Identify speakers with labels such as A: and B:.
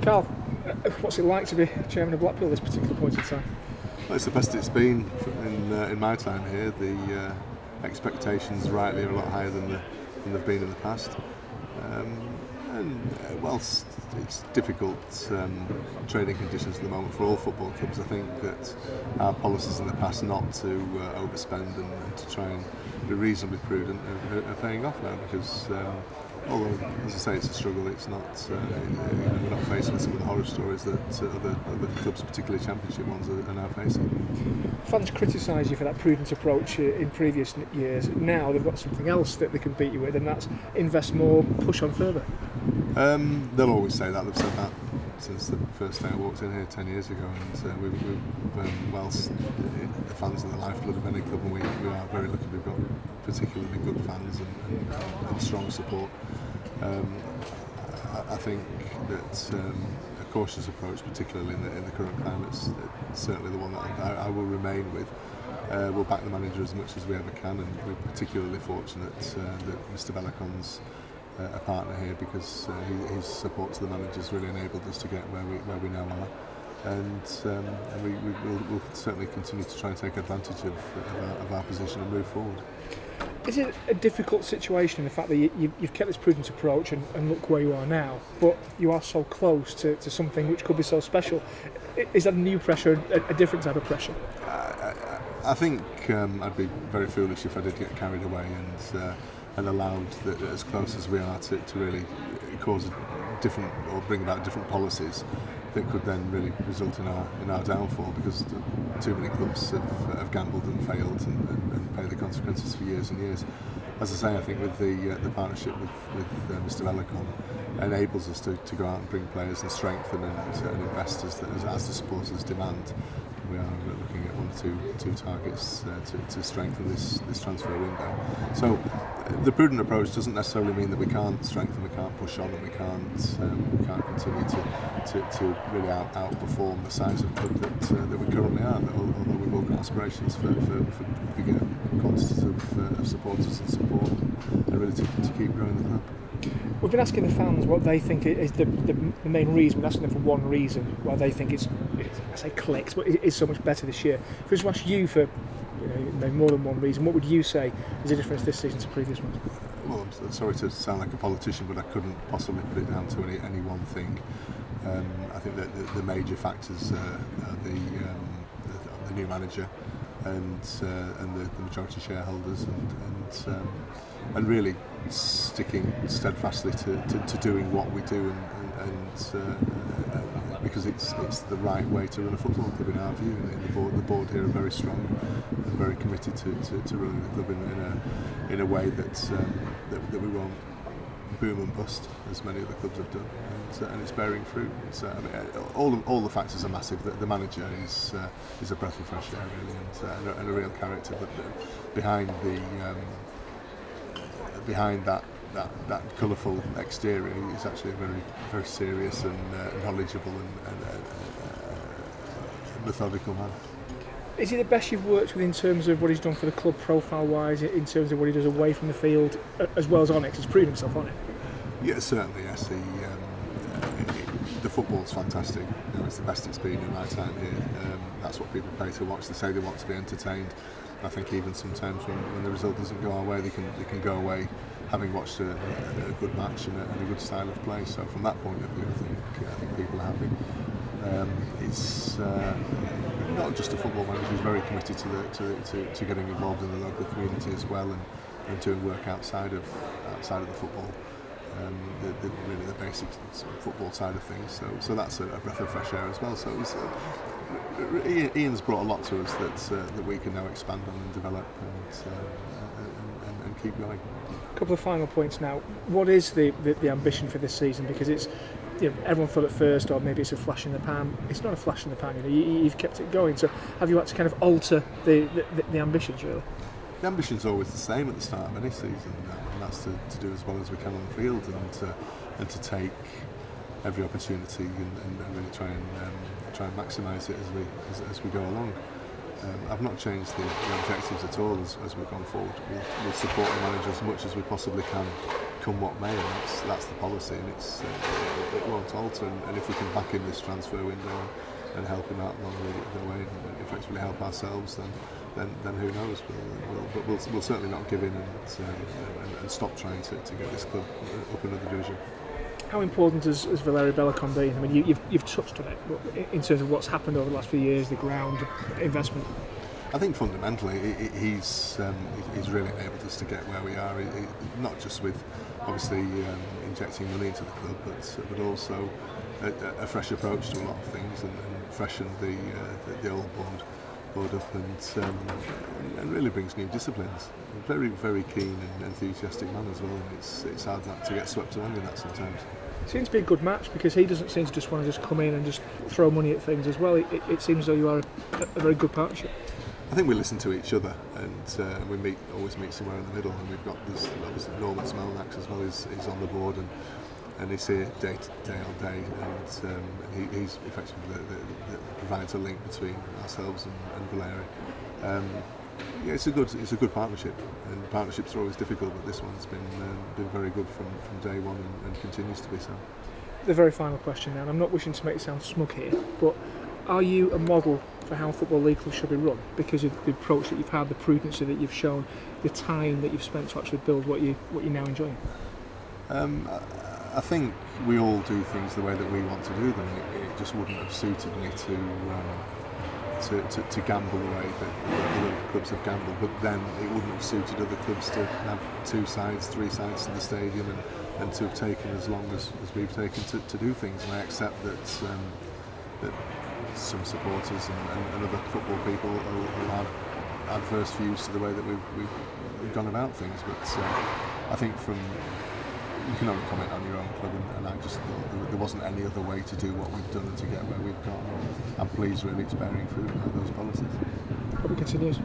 A: Carl, what's it like to be chairman of Blackpool at this particular point in time?
B: Well, it's the best it's been in my time here. The expectations rightly are a lot higher than they've been in the past. Whilst it's difficult trading conditions at the moment for all football clubs, I think that our policies in the past not to overspend and to try and be reasonably prudent are paying off now, because although, as I say, it's a struggle, it's not, we're not faced with some of the horror stories that other clubs, particularly Championship ones, are now facing.
A: Fans criticise you for that prudent approach in previous years. Now they've got something else that they can beat you with, and that's invest more, push on further.
B: They'll always say that. They've said that since the first day I walked in here 10 years ago, and whilst the fans are the lifeblood of any club, and we are very lucky we've got particularly good fans and strong support. I think that a cautious approach, particularly in the current climate, is certainly the one that I will remain with. We'll back the manager as much as we ever can, and we're particularly fortunate that Mr. Bellecon's a partner here, because his support to the manager's really enabled us to get where we now are, and we'll certainly continue to try and take advantage of our position and move forward.
A: Is it a difficult situation in the fact that you've kept this prudent approach and look where you are now, but you are so close to something which could be so special? Is that a new pressure, a different type of pressure?
B: I think I'd be very foolish if I did get carried away and allowed that, as close as we are, to really cause a different, or bring about different policies that could then really result in our downfall, because too many clubs have gambled and failed and pay the consequences for years and years. As I say, I think with the partnership with Mr. Bellecon enables us to go out and bring players and strengthen and invest as the supporters demand. We are looking at one or two targets to strengthen this transfer window. So the prudent approach doesn't necessarily mean that we can't strengthen, we can't push on, and we can't continue to really outperform the size of club that we currently are. Although we've all got aspirations for bigger quantities of supporters and support, and really to keep growing the club.
A: We've been asking the fans what they think is the main reason. We're asking them for one reason why they think it's I say clicks, but it is so much better this year. If we was to ask you for maybe more than one reason, what would you say is the difference this season to previous ones?
B: Well, I'm sorry to sound like a politician, but I couldn't possibly put it down to any one thing. I think that the major factors are the new manager and the majority shareholders, and really sticking steadfastly to doing what we do, because it's the right way to run a football club in our view. And the board here are very strong and very committed to running the club in a way that we won't boom and bust as many other clubs have done, and it's bearing fruit. All the factors are massive. The manager is a breath of fresh air, really, and a real character. But behind that colourful exterior, he's actually a very serious and knowledgeable and methodical man.
A: Is he the best you've worked with in terms of what he's done for the club profile-wise, in terms of what he does away from the field, as well as on it? 'Cause he's proven himself on it.
B: Yeah, certainly, yes. The football's fantastic. It's the best it's been in my time here. That's what people pay to watch. They say they want to be entertained. I think even sometimes when the result doesn't go our way, they can go away having watched a good match and a good style of play. So from that point of view, I think people are happy. It's not just a football manager. He's very committed to getting involved in the local community as well, and doing work outside of the football. Really the basic football side of things. So that's a breath of fresh air as well. So Ian's brought a lot to us that we can now expand on and develop and keep going.
A: A couple of final points now. What is the ambition for this season? Because it's, everyone thought at first, or maybe it's a flash in the pan. It's not a flash in the pan. You've kept it going. So have you had to kind of alter the ambitions, really?
B: The ambition's always the same at the start of any season, and that's to do as well as we can on the field, and to take every opportunity and really try and maximise it as we go along. I've not changed the objectives at all as we've gone forward. We'll support the manager as much as we possibly can come what may, and that's the policy, and it won't alter. And if we can back in this transfer window and help him out along the way and effectively help ourselves, then who knows? We'll certainly not give in and stop trying to get this club up another division.
A: How important has Valerio Belicon been? I mean, you've touched on it, but in terms of what's happened over the last few years, the ground, investment.
B: I think fundamentally he's really enabled us to get where we are. Not just with obviously injecting money into the club, but also a fresh approach to a lot of things and freshen the old board up and really brings new disciplines. Very, very keen and enthusiastic man as well, and it's hard not to get swept along in that sometimes.
A: It seems to be a good match because he doesn't seem to just want to just come in and just throw money at things as well. It seems as though you are a very good partnership.
B: I think we listen to each other, and we always meet somewhere in the middle, and we've got this obviously Norman Smelnax as well, is on the board, and he's here day on day, and he's effectively provides a link between ourselves and Valerio. Yeah, it's a good partnership, and partnerships are always difficult, but this one's been very good from day one and continues to be so.
A: The very final question now, and I'm not wishing to make you sound smug here, but are you a model for how Football League clubs should be run because of the approach that you've had, the prudency that you've shown, the time that you've spent to actually build what you're now enjoying?
B: I think we all do things the way that we want to do them. It just wouldn't have suited me to gamble the way that other clubs have gambled, but then it wouldn't have suited other clubs to have 2 sides, 3 sides to the stadium and to have taken as long as we've taken to do things. And I accept that some supporters and other football people will have adverse views to the way that we've gone about things, but I think you can only comment on your own club, and I just thought there wasn't any other way to do what we've done and to get where we've gone. I'm pleased really it's bearing fruit now, those policies.
A: Hope it continues.